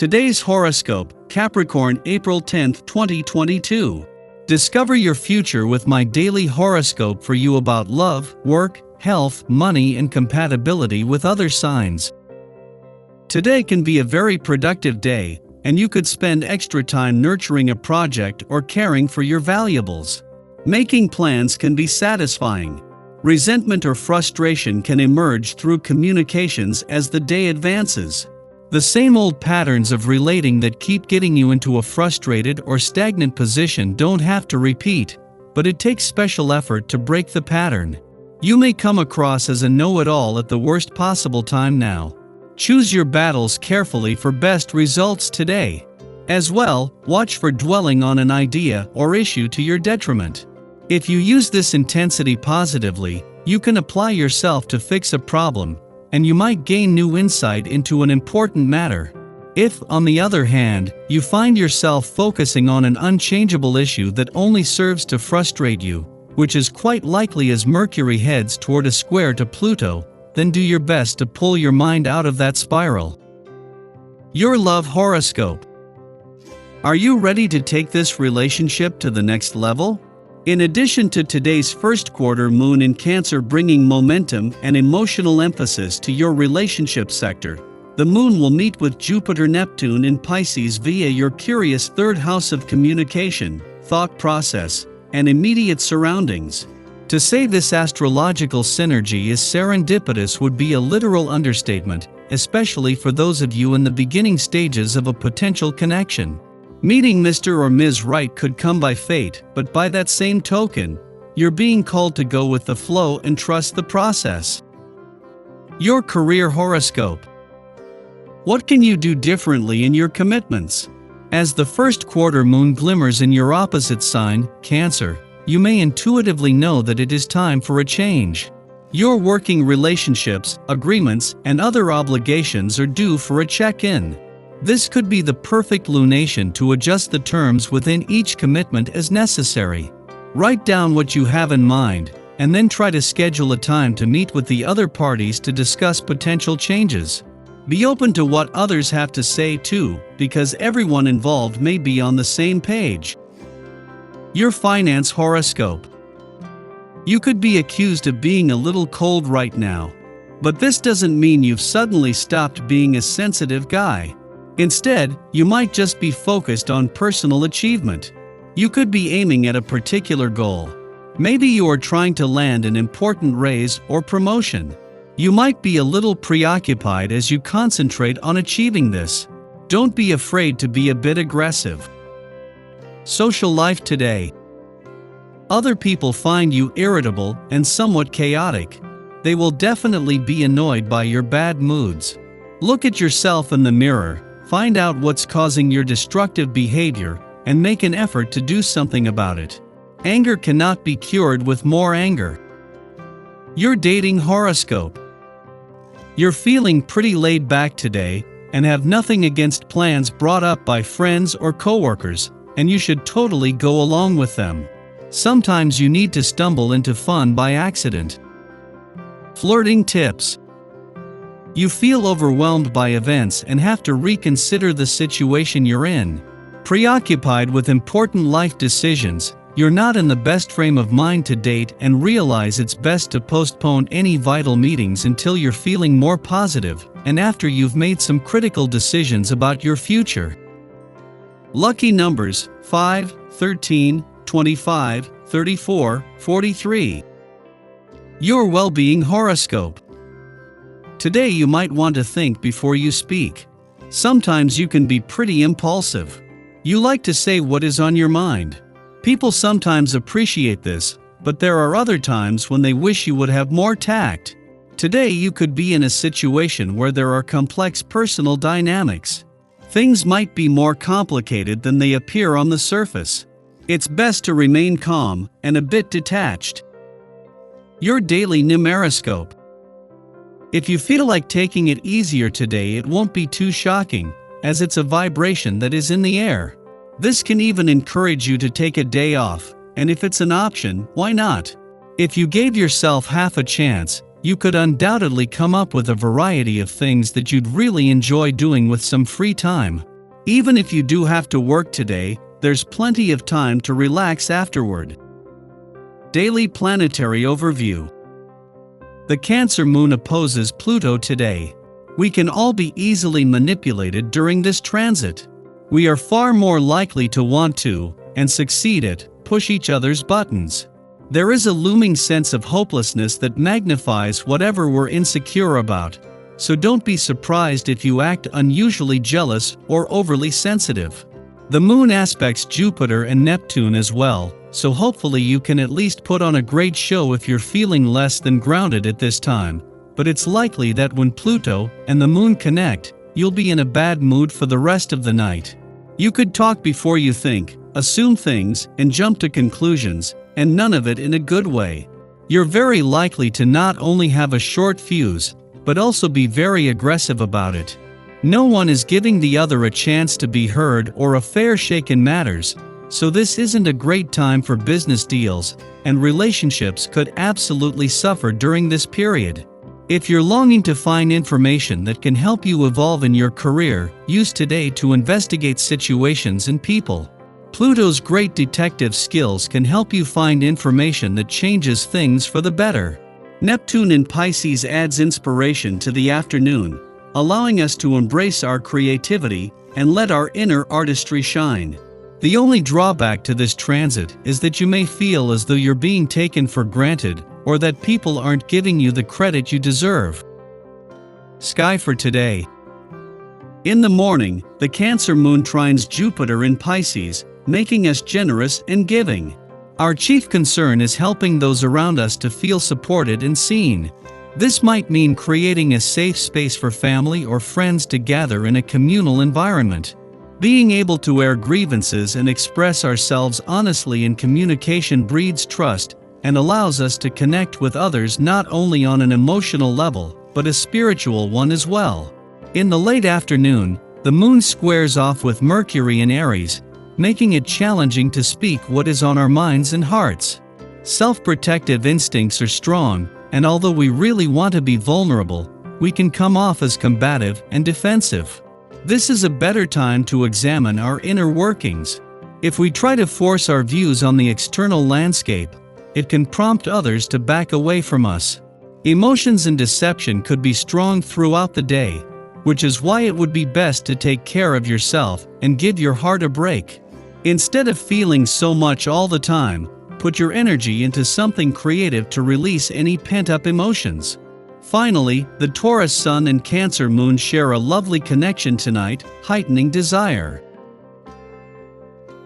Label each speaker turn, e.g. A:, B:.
A: Today's horoscope, Capricorn, April 10, 2022. Discover your future with my daily horoscope for you about love, work, health, money, and compatibility with other signs. Today can be a very productive day, and you could spend extra time nurturing a project or caring for your valuables. Making plans can be satisfying. Resentment or frustration can emerge through communications as the day advances. The same old patterns of relating that keep getting you into a frustrated or stagnant position don't have to repeat, but it takes special effort to break the pattern. You may come across as a know-it-all at the worst possible time now. Choose your battles carefully for best results today. As well, watch for dwelling on an idea or issue to your detriment. If you use this intensity positively, you can apply yourself to fix a problem, and you might gain new insight into an important matter. If, on the other hand, you find yourself focusing on an unchangeable issue that only serves to frustrate you, which is quite likely as Mercury heads toward a square to Pluto, then do your best to pull your mind out of that spiral. Your love horoscope. Are you ready to take this relationship to the next level? In addition to today's first quarter moon in Cancer bringing momentum and emotional emphasis to your relationship sector, the moon will meet with Jupiter-Neptune in Pisces via your curious third house of communication, thought process, and immediate surroundings. To say this astrological synergy is serendipitous would be a literal understatement, especially for those of you in the beginning stages of a potential connection. Meeting Mr. or Ms. Right could come by fate, but by that same token, you're being called to go with the flow and trust the process. Your career horoscope. What can you do differently in your commitments? As the first quarter moon glimmers in your opposite sign, Cancer, you may intuitively know that it is time for a change. Your working relationships, agreements, and other obligations are due for a check-in. This could be the perfect lunation to adjust the terms within each commitment as necessary. Write down what you have in mind, and then try to schedule a time to meet with the other parties to discuss potential changes. Be open to what others have to say too, because everyone involved may be on the same page. Your finance horoscope. You could be accused of being a little cold right now, but this doesn't mean you've suddenly stopped being a sensitive guy. Instead, you might just be focused on personal achievement. You could be aiming at a particular goal. Maybe you are trying to land an important raise or promotion. You might be a little preoccupied as you concentrate on achieving this. Don't be afraid to be a bit aggressive. Social life today. Other people find you irritable and somewhat chaotic. They will definitely be annoyed by your bad moods. Look at yourself in the mirror. Find out what's causing your destructive behavior, and make an effort to do something about it. Anger cannot be cured with more anger. Your dating horoscope. You're feeling pretty laid back today, and have nothing against plans brought up by friends or coworkers, and you should totally go along with them. Sometimes you need to stumble into fun by accident. Flirting tips. You feel overwhelmed by events and have to reconsider the situation you're in. Preoccupied with important life decisions, you're not in the best frame of mind to date and realize it's best to postpone any vital meetings until you're feeling more positive and after you've made some critical decisions about your future. Lucky numbers 5, 13, 25, 34, 43. Your well-being horoscope. Today you might want to think before you speak. Sometimes you can be pretty impulsive. You like to say what is on your mind. People sometimes appreciate this, but there are other times when they wish you would have more tact. Today you could be in a situation where there are complex personal dynamics. Things might be more complicated than they appear on the surface. It's best to remain calm and a bit detached. Your daily numeroscope. If you feel like taking it easier today, it won't be too shocking, as it's a vibration that is in the air. This can even encourage you to take a day off, and if it's an option, why not? If you gave yourself half a chance, you could undoubtedly come up with a variety of things that you'd really enjoy doing with some free time. Even if you do have to work today, there's plenty of time to relax afterward. Daily Planetary Overview. The Cancer Moon opposes Pluto today. We can all be easily manipulated during this transit. We are far more likely to want to, and succeed at, push each other's buttons. There is a looming sense of hopelessness that magnifies whatever we're insecure about, so don't be surprised if you act unusually jealous or overly sensitive. The moon aspects Jupiter and Neptune as well, so hopefully you can at least put on a great show if you're feeling less than grounded at this time, but it's likely that when Pluto and the moon connect, you'll be in a bad mood for the rest of the night. You could talk before you think, assume things, and jump to conclusions, and none of it in a good way. You're very likely to not only have a short fuse, but also be very aggressive about it. No one is giving the other a chance to be heard or a fair shake in matters, so this isn't a great time for business deals, and relationships could absolutely suffer during this period. If you're longing to find information that can help you evolve in your career, use today to investigate situations and people. Pluto's great detective skills can help you find information that changes things for the better. Neptune in Pisces adds inspiration to the afternoon, allowing us to embrace our creativity and let our inner artistry shine. The only drawback to this transit is that you may feel as though you're being taken for granted or that people aren't giving you the credit you deserve. Sky for today. In the morning, the Cancer Moon trines Jupiter in Pisces, making us generous and giving. Our chief concern is helping those around us to feel supported and seen. This might mean creating a safe space for family or friends to gather in a communal environment. Being able to air grievances and express ourselves honestly in communication breeds trust and allows us to connect with others not only on an emotional level, but a spiritual one as well. In the late afternoon, the moon squares off with Mercury in Aries, making it challenging to speak what is on our minds and hearts. Self-protective instincts are strong, and although we really want to be vulnerable, we can come off as combative and defensive. This is a better time to examine our inner workings. If we try to force our views on the external landscape, it can prompt others to back away from us. Emotions and deception could be strong throughout the day, which is why it would be best to take care of yourself and give your heart a break. Instead of feeling so much all the time, put your energy into something creative to release any pent-up emotions. Finally, the Taurus Sun and Cancer Moon share a lovely connection tonight, heightening desire.